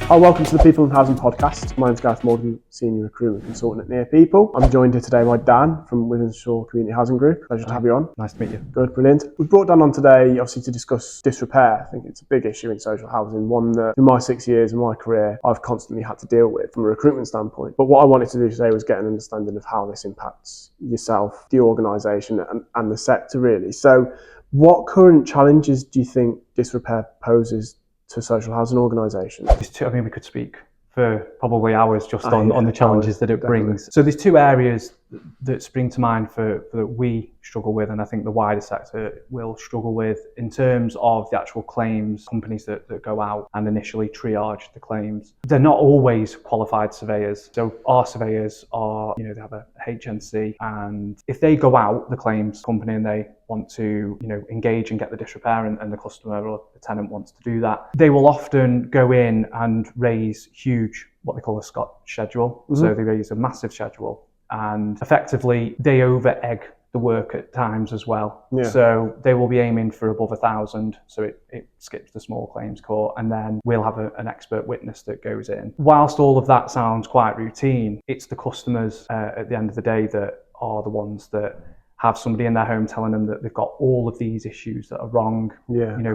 Hi, welcome to the People and Housing Podcast. My name's Gareth Morgan, Senior Recruitment Consultant at Near People. I'm joined here today by Dan from Wythenshawe Community Housing Group. Pleasure to have you on. Nice to meet you. Good, brilliant. We've brought Dan on today, obviously, to discuss disrepair. I think it's a big issue in social housing, one that in my 6 years in my career, I've constantly had to deal with from a recruitment standpoint. But what I wanted to do today was get an understanding of how this impacts yourself, the organisation and the sector, really. So what current challenges do you think disrepair poses to social housing organisations? I mean, we could speak for probably hours just on the challenges that it brings. So there's two areas that spring to mind that we struggle with, and I think the wider sector will struggle with, in terms of the actual claims, companies that go out and initially triage the claims. They're not always qualified surveyors. So our surveyors are, they have a HNC, and if they go out, the claims company, and they want to, engage and get the disrepair, and the customer or the tenant wants to do that, they will often go in and raise huge, what they call a Scott schedule. Mm-hmm. So they raise a massive schedule, and effectively they over egg the work at times as well. Yeah. So they will be aiming for above 1,000, so it skips the small claims court, and then we'll have an expert witness that goes in. Whilst all of that sounds quite routine, it's the customers at the end of the day that are the ones that have somebody in their home telling them that they've got all of these issues that are wrong,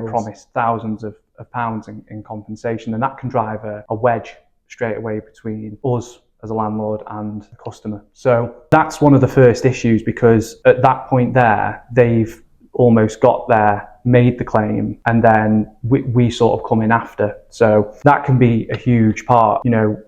promised thousands of pounds in compensation, and that can drive a wedge straight away between us as a landlord and the customer. So that's one of the first issues, because at that point there, they've almost got there, made the claim, and then we sort of come in after. So that can be a huge part.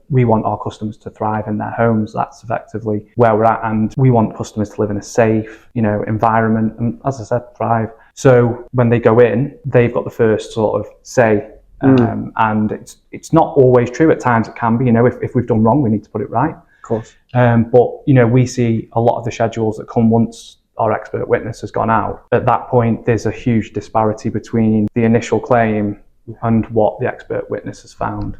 We want our customers to thrive in their homes. That's effectively where we're at, and we want customers to live in a safe, environment, and as I said, thrive. So when they go in, they've got the first sort of say. And it's not always true. At times it can be, if we've done wrong, we need to put it right. Of course. But, we see a lot of the schedules that come once our expert witness has gone out. At that point, there's a huge disparity between the initial claim and what the expert witness has found.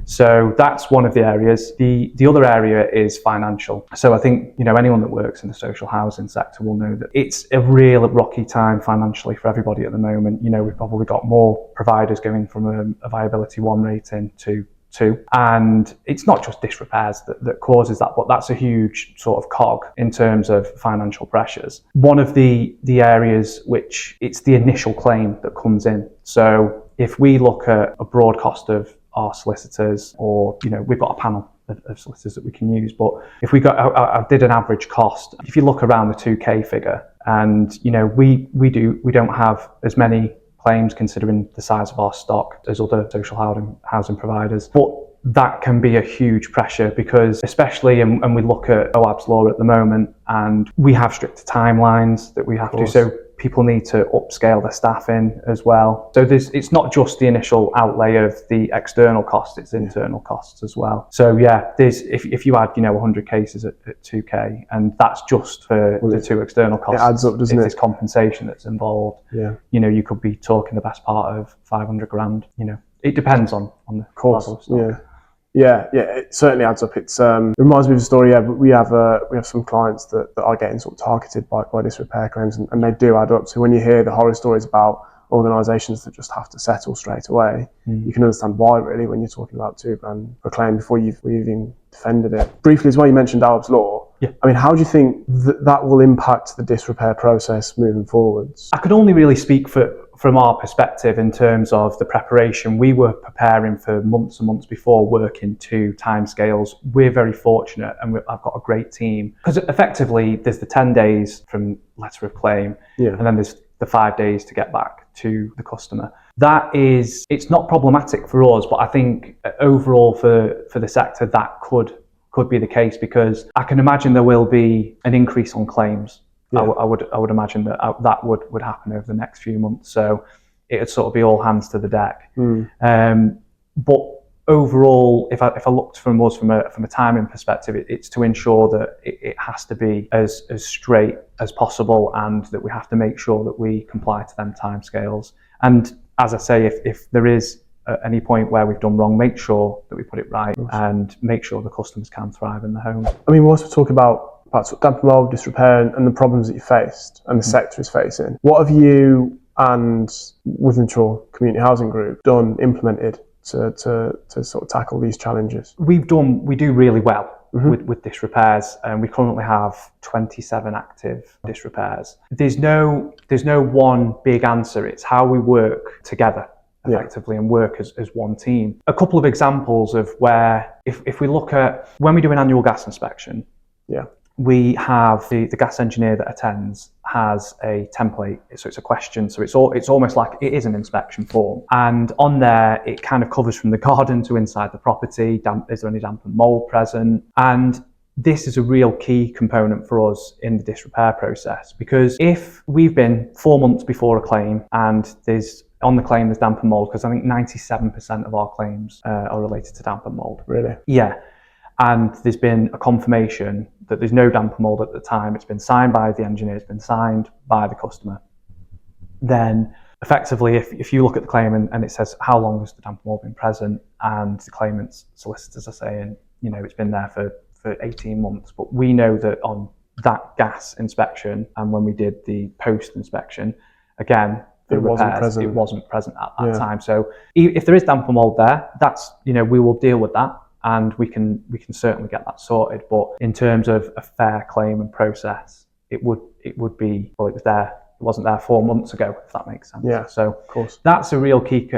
So that's one of the areas. The other area is financial. So I think, anyone that works in the social housing sector will know that it's a real rocky time financially for everybody at the moment. We've probably got more providers going from a viability 1 rating to 2. And it's not just disrepairs that causes that, but that's a huge sort of cog in terms of financial pressures. One of the areas which it's the initial claim that comes in. So if we look at a broad cost of our solicitors, or we've got a panel of solicitors that we can use, but if we got, I did an average cost. If you look around the 2k figure, and we don't have as many claims considering the size of our stock as other social housing providers, but that can be a huge pressure, because especially, and we look at OAB's law at the moment, and we have stricter timelines that we have to, so people need to upscale their staffing as well. So it's not just the initial outlay of the external costs, it's internal costs as well. So there's if you add 100 cases at 2k, and that's just for the 2 external costs, it adds up, doesn't it? There's compensation that's involved. Yeah. You could be talking the best part of 500 grand. It depends on the level of stock. Yeah, it certainly adds up. It reminds me of a story. Yeah, we have some clients that are getting sort of targeted by disrepair claims, and they do add up. So when you hear the horror stories about organisations that just have to settle straight away, you can understand why, really, when you're talking about £2 grand per claim before you've even defended it. Briefly as well, you mentioned OAB's law. Yeah. I mean, how do you think that will impact the disrepair process moving forwards? I could only really speak from our perspective in terms of the preparation. We were preparing for months and months before, working to timescales. We're very fortunate, and I've got a great team, because effectively there's the 10 days from letter of claim, and then there's the 5 days to get back to the customer. It's not problematic for us, but I think overall for the sector that could be the case, because I can imagine there will be an increase on claims. Yeah. I would imagine that would happen over the next few months. So it'd sort of be all hands to the deck. But overall, if I looked from a timing perspective, it's to ensure that it has to be as straight as possible, and that we have to make sure that we comply to them timescales. And as I say, if there is at any point where we've done wrong, make sure that we put it right, and make sure the customers can thrive in the homes. I mean, whilst we're talking about damp and mould, disrepair, and the problems that you faced and the sector is facing, what have you and Wythenshawe Community Housing Group implemented to sort of tackle these challenges? We do really well with disrepairs, and we currently have 27 active disrepairs. There's no one big answer. It's how we work together effectively and work as one team. A couple of examples of where, if we look at when we do an annual gas inspection, we have the gas engineer that attends has a template, so it's a question, so it's almost like it is an inspection form, and on there it kind of covers from the garden to inside the property. Is there any damp and mold present? And this is a real key component for us in the disrepair process, because if we've been 4 months before a claim and there's damp and mold, because I think 97% of our claims are related to damp and mold. Really? Yeah. And there's been a confirmation that there's no damp and mold at the time. It's been signed by the engineer, it's been signed by the customer. Then effectively, if you look at the claim and it says how long has the damp and mold been present, and the claimant's solicitors are saying, it's been there for 18 months, but we know that on that gas inspection and when we did the post inspection, again, it wasn't present at that time. So if there is damp and mold there, that's, we will deal with that, and we can certainly get that sorted. But in terms of a fair claim and process, it would be, well, it wasn't there 4 months ago, if that makes sense. Yeah, so of course. That's a real key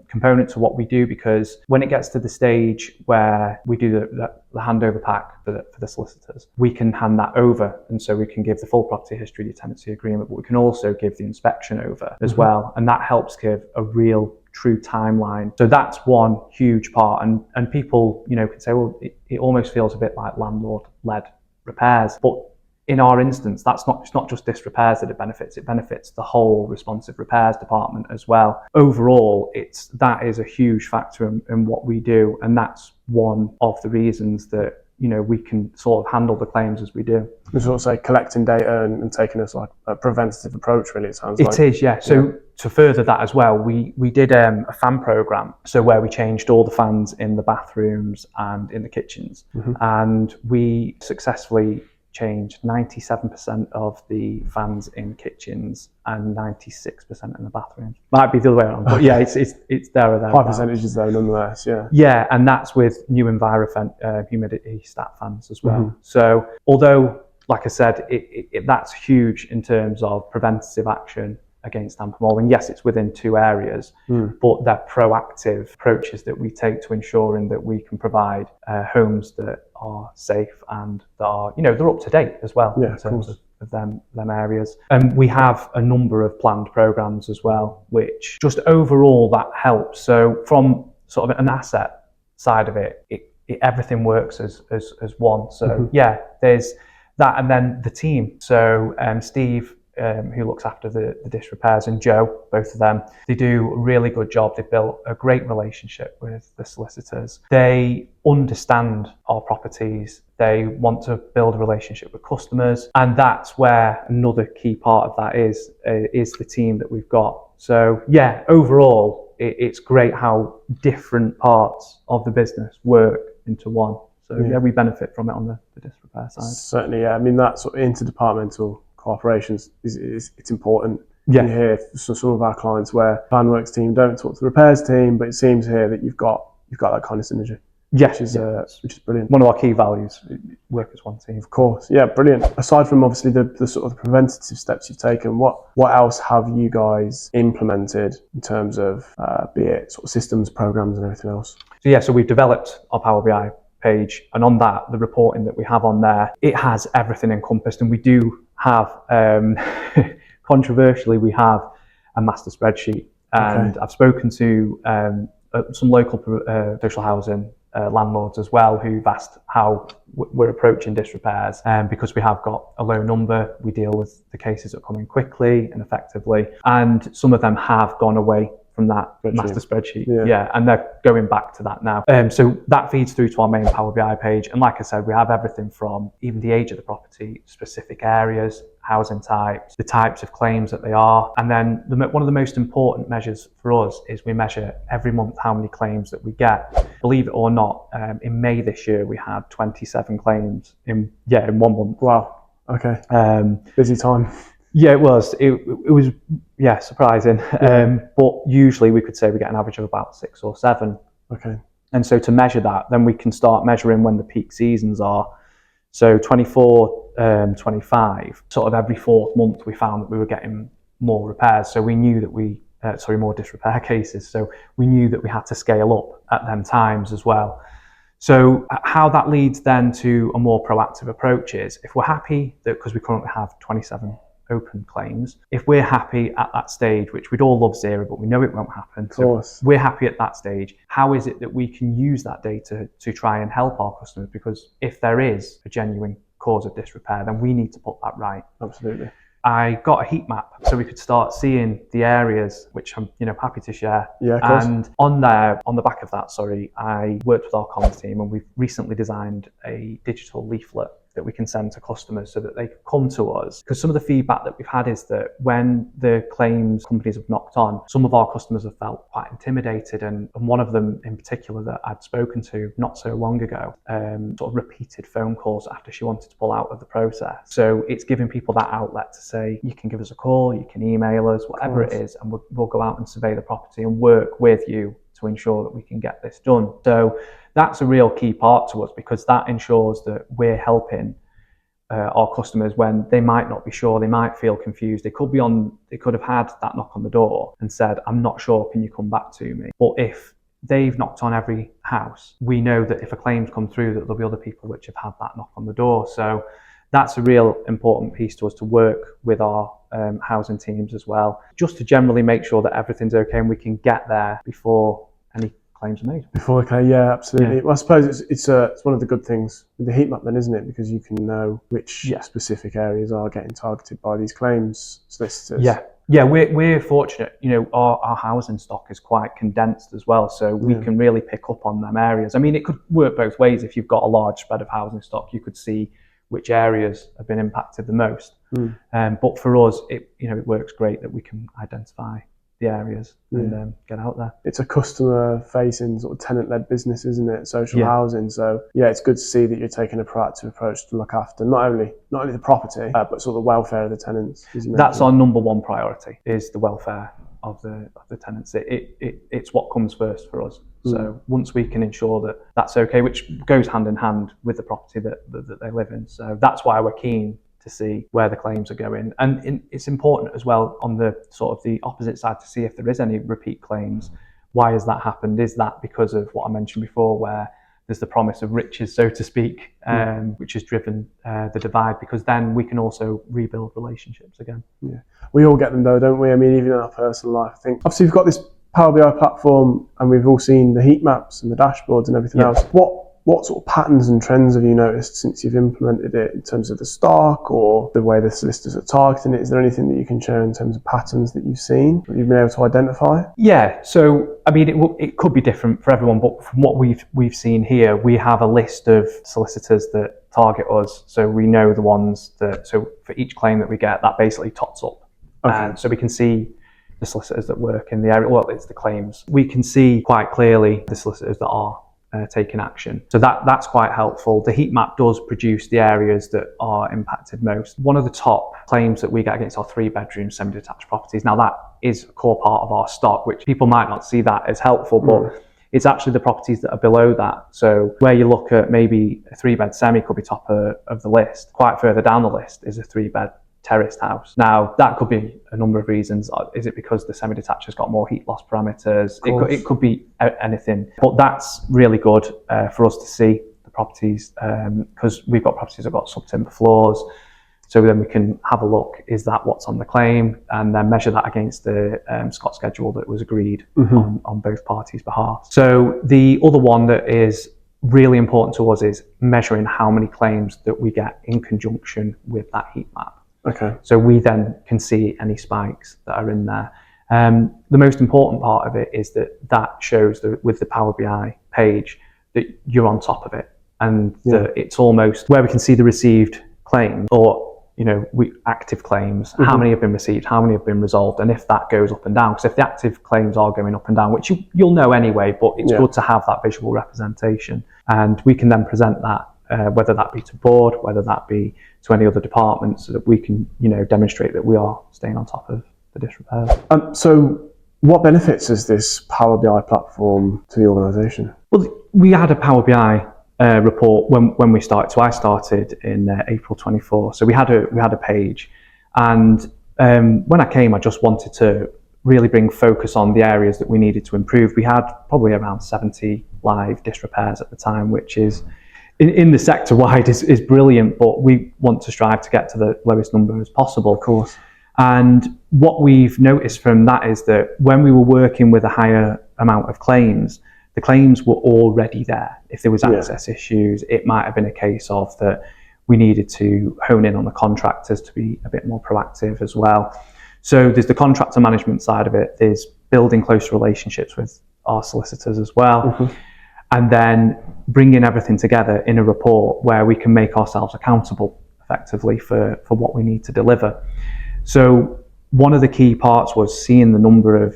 component to what we do, because when it gets to the stage where we do the handover pack for the solicitors, we can hand that over, and so we can give the full property history, the tenancy agreement, but we can also give the inspection over as well, and that helps give a real true timeline. So that's one huge part, and people can say, well, it almost feels a bit like landlord-led repairs, but in our instance, it's not just disrepairs that it benefits the whole responsive repairs department as well. Overall, that is a huge factor in what we do, and that's one of the reasons that we can sort of handle the claims as we do. We sort of say collecting data and taking a preventative approach, really, it sounds like. It is, yeah. So to further that as well, we did a fan program, so where we changed all the fans in the bathrooms and in the kitchens, and we successfully changed 97% of the fans in kitchens and 96% in the bathrooms. Might be the other way around, but yeah, it's there or there. High percentages though, nonetheless. Yeah, and that's with new EnviroFan humidity stat fans as well. So although, like I said, that's huge in terms of preventative action against damp and mold, and yes, it's within 2 areas, but they're proactive approaches that we take to ensuring that we can provide homes that are safe and that are, they're up to date as well in terms of them areas. And we have a number of planned programs as well, which just overall that helps. So from sort of an asset side of it, everything works as one. So there's that, and then the team. So Steve, who looks after the disrepairs, and Joe, both of them, they do a really good job. They've built a great relationship with the solicitors. They understand our properties. They want to build a relationship with customers, and that's where another key part of that is the team that we've got. So overall, it's great how different parts of the business work into one. So we benefit from it on the disrepair side. Certainly, I mean, that sort of interdepartmental cooperations it's important. You hear some of our clients where Planworks team don't talk to the repairs team, but it seems here that you've got that kind of synergy. Which is brilliant. One of our key values: work as one team. Of course, brilliant. Aside from obviously the sort of preventative steps you've taken, what else have you guys implemented in terms of be it sort of systems, programs, and everything else? So we've developed our Power BI page, and on that, the reporting that we have on there, it has everything encompassed, and we do have, controversially, we have a master spreadsheet, and I've spoken to some local social housing landlords as well, who've asked how we're approaching disrepairs, because we have got a low number. We deal with the cases that come in quickly and effectively, and some of them have gone away from that master spreadsheet. And they're going back to that now. So that feeds through to our main Power BI page, and like I said, we have everything from even the age of the property, specific areas, housing types, the types of claims that they are, and then one of the most important measures for us is we measure every month how many claims that we get. Believe it or not, in May this year we had 27 claims in 1 month. Wow. Okay. Busy time. Yeah, it was. It was surprising. But usually we could say we get an average of about 6 or 7 Okay. And so to measure that, then we can start measuring when the peak seasons are. So 24, 25, sort of every fourth month, we found that we were getting more repairs. So we knew that more disrepair cases. So we knew that we had to scale up at them times as well. So how that leads then to a more proactive approach is, if we're happy that, because we currently have 27 open claims, if we're happy at that stage, which we'd all love zero, but we know it won't happen. Of course. So we're happy at that stage. How is it that we can use that data to try and help our customers? Because if there is a genuine cause of disrepair, then we need to put that right. Absolutely. I got a heat map so we could start seeing the areas, which I'm happy to share. Yeah, of course. And on the back of that, I worked with our comms team, and we've recently designed a digital leaflet that we can send to customers so that they can come to us. Because some of the feedback that we've had is that when the claims companies have knocked on, some of our customers have felt quite intimidated, and one of them in particular that I'd spoken to not so long ago, sort of repeated phone calls after she wanted to pull out of the process. So it's giving people that outlet to say, you can give us a call, you can email us, whatever it is, and we'll go out and survey the property and work with you to ensure that we can get this done. So that's a real key part to us, because that ensures that we're helping our customers when they might not be sure, they might feel confused. They could have had that knock on the door and said, I'm not sure, can you come back to me? But if they've knocked on every house, we know that if a claim's come through, that there'll be other people which have had that knock on the door. So that's a real important piece to us, to work with our housing teams as well, just to generally make sure that everything's okay and we can get there before any claims are made. Before, okay, yeah, absolutely. Yeah. Well, I suppose it's one of the good things with the heat map then, isn't it? Because you can know which specific areas are getting targeted by these claims solicitors. Yeah, we're fortunate. Our housing stock is quite condensed as well, so we can really pick up on them areas. I mean, it could work both ways. If you've got a large spread of housing stock, you could see which areas have been impacted the most. But for us, it works great that we can identify the areas and get out there. It's a customer-facing sort of tenant-led business, isn't it? Social housing. So it's good to see that you're taking a proactive approach to look after not only the property, but sort of the welfare of the tenants. That's our number one priority, is the welfare of the tenants. It's what comes first for us. So once we can ensure that that's okay, which goes hand in hand with the property that they live in. So that's why we're keen to see where the claims are going. And it's important as well on the sort of the opposite side to see if there is any repeat claims. Why has that happened? Is that because of what I mentioned before, where there's the promise of riches, so to speak, which has driven the divide? Because then we can also rebuild relationships again. Yeah, we all get them though, don't we? I mean, even in our personal life, I think obviously we've got this Power BI platform and we've all seen the heat maps and the dashboards and everything else. What sort of patterns and trends have you noticed since you've implemented it in terms of the stock or the way the solicitors are targeting it? Is there anything that you can share in terms of patterns that you've seen, that you've been able to identify? Yeah, so I mean, it could be different for everyone, but from what we've seen here, we have a list of solicitors that target us. So we know the ones so for each claim that we get, that basically tots up. Okay. And so we can see the solicitors that work in the area, well, it's the claims. We can see quite clearly the solicitors that are taking action. So that's quite helpful. The heat map does produce the areas that are impacted most. One of the top claims that we get against our 3-bedroom semi-detached properties, now that is a core part of our stock, which people might not see that as helpful, but it's actually the properties that are below that. So where you look at maybe a 3-bed semi could be top of the list, quite further down the list is a 3-bed terraced house. Now that could be a number of reasons. Is it because the semi-detached has got more heat loss parameters? It could be anything, but that's really good for us to see the properties, because we've got properties that have got sub-timber floors, so then we can have a look, is that what's on the claim, and then measure that against the Scott schedule that was agreed on both parties' behalf. So the other one that is really important to us is measuring how many claims that we get in conjunction with that heat map. Okay. So we then can see any spikes that are in there. The most important part of it is that shows that with the Power BI page that you're on top of it, and that it's almost where we can see the received claims, or active claims, how many have been received, how many have been resolved, and if that goes up and down. Because if the active claims are going up and down, which you'll know anyway, but it's good to have that visual representation, and we can then present that, whether that be to board, whether that be to any other department, so that we can demonstrate that we are staying on top of the disrepair. So What benefits has this Power BI platform to the organisation? Well, we had a Power BI report when we started. So I started in April 24. So we had a page, and when I came, I just wanted to really bring focus on the areas that we needed to improve. We had probably around 70 live disrepairs at the time, which is in the sector wide is brilliant, but we want to strive to get to the lowest number as possible. Of course. And what we've noticed from that is that when we were working with a higher amount of claims, the claims were already there. If there was access issues, it might have been a case of that we needed to hone in on the contractors to be a bit more proactive as well. So there's the contractor management side of it, there's building close relationships with our solicitors as well, Mm-hmm. and then bringing everything together in a report where we can make ourselves accountable effectively for what we need to deliver. So one of the key parts was seeing the number of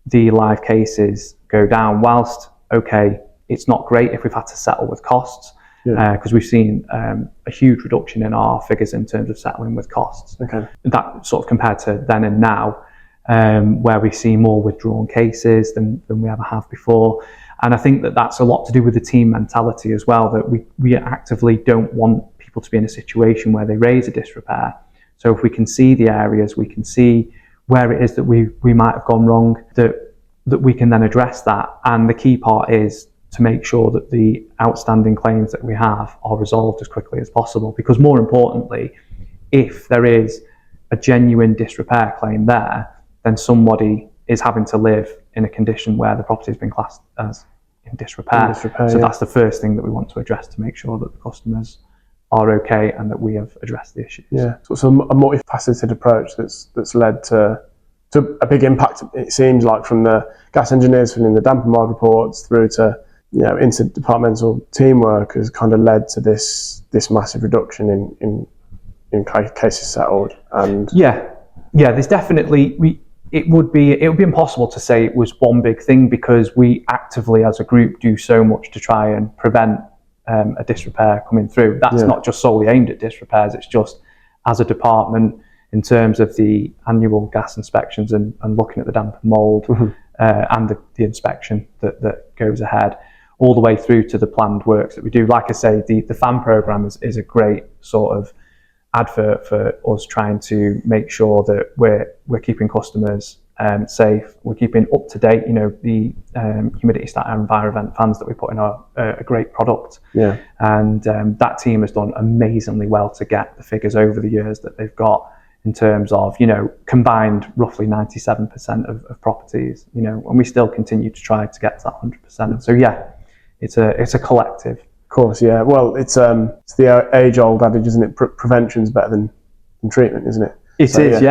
the live cases go down. Whilst, okay, it's not great if we've had to settle with costs, because we've seen a huge reduction in our figures in terms of settling with costs. Okay. That sort of compared to then and now, where we see more withdrawn cases than we ever have before. And I think that that's a lot to do with the team mentality as well, that we actively don't want people to be in a situation where they raise a disrepair. So if we can see the areas, we can see where it is that we might have gone wrong, that we can then address that. And the key part is to make sure that the outstanding claims that we have are resolved as quickly as possible. Because more importantly, if there is a genuine disrepair claim there, then somebody is having to live in a condition where the property has been classed as in disrepair. So that's the first thing that we want to address, to make sure that the customers are okay and that we have addressed the issues. Yeah, so it's a multifaceted approach that's led to a big impact. It seems like, from the gas engineers filling the damp and mould reports through to interdepartmental teamwork, has kind of led to this massive reduction in cases settled. And there's definitely it would be impossible to say it was one big thing, because we actively as a group do so much to try and prevent a disrepair coming through. That's not just solely aimed at disrepairs, it's just as a department in terms of the annual gas inspections and looking at the damp and mould, and the inspection that goes ahead, all the way through to the planned works that we do. Like I say, the FAM programme is a great sort of advert for us trying to make sure that we're keeping customers safe, we're keeping up to date. The humidity stat and environment fans that we put in are a great product. And that team has done amazingly well to get the figures over the years that they've got, in terms of combined roughly 97% of properties, and we still continue to try to get to that 100%. So it's a collective. Of course, yeah. Well, it's the age-old adage, isn't it? Prevention's better than treatment, isn't it? It is,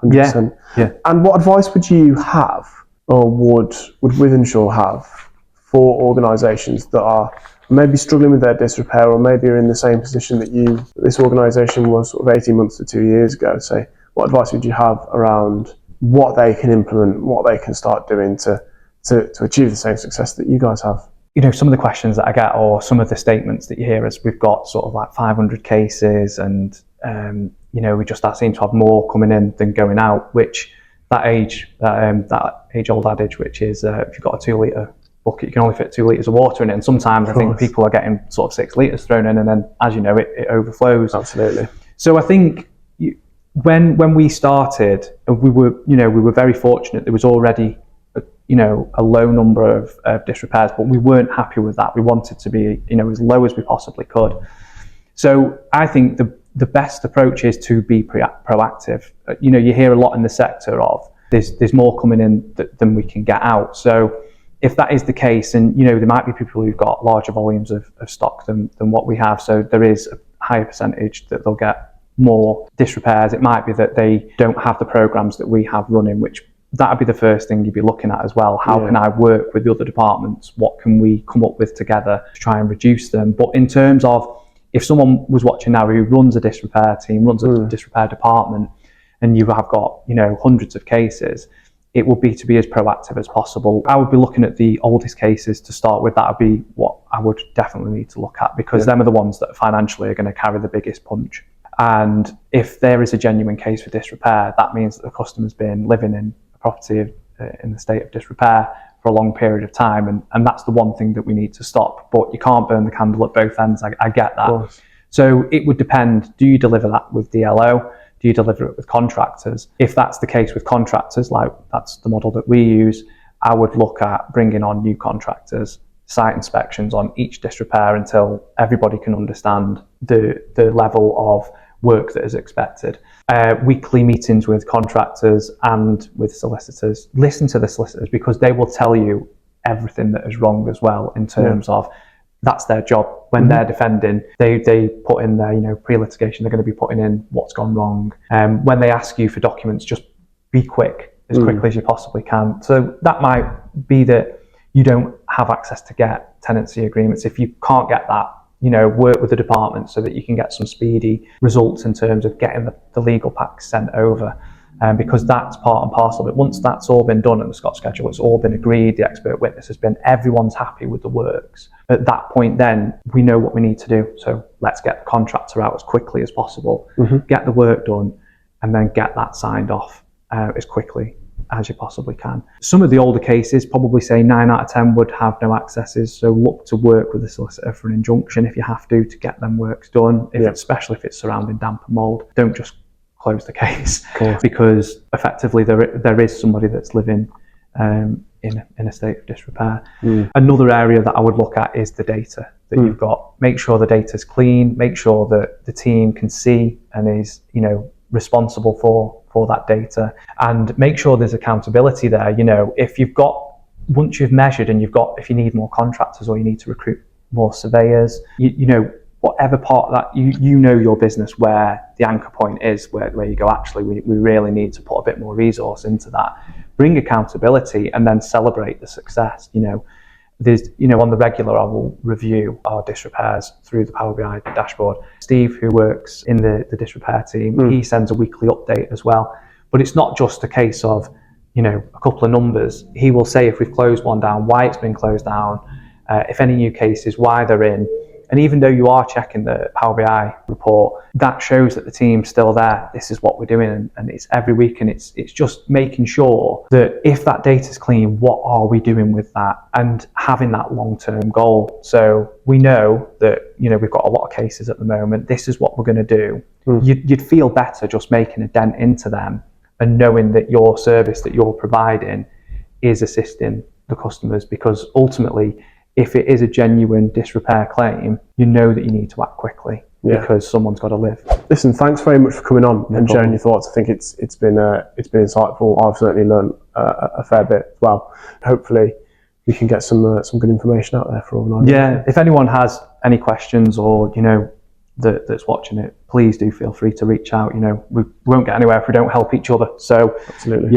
100%. Yeah. And what advice would you have, or would Wythenshawe have, for organisations that are maybe struggling with their disrepair, or maybe are in the same position that this organisation was sort of 18 months to 2 years ago? Say, what advice would you have around what they can implement, what they can start doing to achieve the same success that you guys have? Some of the questions that I get, or some of the statements that you hear, is we've got sort of like 500 cases, and we just seem to have more coming in than going out. Which that age-old adage, which is if you've got a 2 litre bucket, you can only fit 2 litres of water in it. And sometimes I think people are getting sort of 6 litres thrown in, and then, as you know, it overflows. Absolutely. So I think when we started, we were very fortunate. There was already a low number of disrepairs, but we weren't happy with that. We wanted to be as low as we possibly could. So I think the best approach is to be proactive. You hear a lot in the sector of there's more coming in than we can get out. So if that is the case, and there might be people who've got larger volumes of stock than what we have, so there is a higher percentage that they'll get more disrepairs. It might be that they don't have the programs that we have running, which that would be the first thing you'd be looking at as well. How can I work with the other departments? What can we come up with together to try and reduce them? But in terms of, if someone was watching now who runs a disrepair team, runs a disrepair department, and you have got hundreds of cases, it would be to be as proactive as possible. I would be looking at the oldest cases to start with. That would be what I would definitely need to look at, because them are the ones that financially are going to carry the biggest punch. And if there is a genuine case for disrepair, that means that the customer's been living in property in the state of disrepair for a long period of time, and that's the one thing that we need to stop. But you can't burn the candle at both ends. I get that. So it would depend, do you deliver that with DLO? Do you deliver it with contractors? If that's the case with contractors, like that's the model that we use, I would look at bringing on new contractors, site inspections on each disrepair until everybody can understand the level of work that is expected. Weekly meetings with contractors and with solicitors. Listen to the solicitors, because they will tell you everything that is wrong as well, in terms of that's their job. When they're defending, they put in their, pre-litigation, they're going to be putting in what's gone wrong. When they ask you for documents, just be quick, as quickly as you possibly can. So that might be that you don't have access to get tenancy agreements. If you can't get that, work with the department so that you can get some speedy results in terms of getting the legal packs sent over. Because that's part and parcel of it. Once that's all been done in the Scott schedule, it's all been agreed, the expert witness has been, everyone's happy with the works. At that point then, we know what we need to do. So let's get the contractor out as quickly as possible, get the work done, and then get that signed off as quickly as you possibly can. Some of the older cases, probably say 9 out of 10 would have no accesses, so look to work with the solicitor for an injunction if you have to get them works done, especially if it's surrounding damp and mould. Don't just close the case, because effectively there is somebody that's living in a state of disrepair. Another area that I would look at is the data that you've got. Make sure the data's clean, make sure that the team can see and is responsible for that data, and make sure there's accountability there. If you've got, once you've measured and if you need more contractors or you need to recruit more surveyors, whatever part of that, your business, where the anchor point is, where you go, actually, we really need to put a bit more resource into that. Bring accountability and then celebrate the success. There's, on the regular, I will review our disrepairs through the Power BI dashboard. Steve, who works in the disrepair team, he sends a weekly update as well. But it's not just a case of, a couple of numbers. He will say if we've closed one down, why it's been closed down, if any new cases, why they're in. And even though you are checking the Power BI report, that shows that the team's still there. This is what we're doing, and it's every week, and it's just making sure that if that data's clean, what are we doing with that, and having that long-term goal. So we know that we've got a lot of cases at the moment. This is what we're going to do. You'd feel better just making a dent into them and knowing that your service that you're providing is assisting the customers, because ultimately, if it is a genuine disrepair claim, you know that you need to act quickly because someone's got to live. Listen, thanks very much for coming on and sharing your thoughts. I think it's been insightful. I've certainly learned a fair bit as well. Hopefully, we can get some good information out there for organisations. Yeah, if anyone has any questions or that's watching it, please do feel free to reach out. We won't get anywhere if we don't help each other. So absolutely,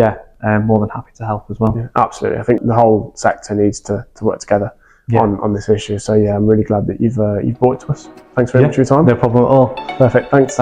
more than happy to help as well. Yeah, absolutely. I think the whole sector needs to work together on this issue. So I'm really glad that you've brought it to us. Thanks very much for your time. No problem at all. Perfect. Thanks.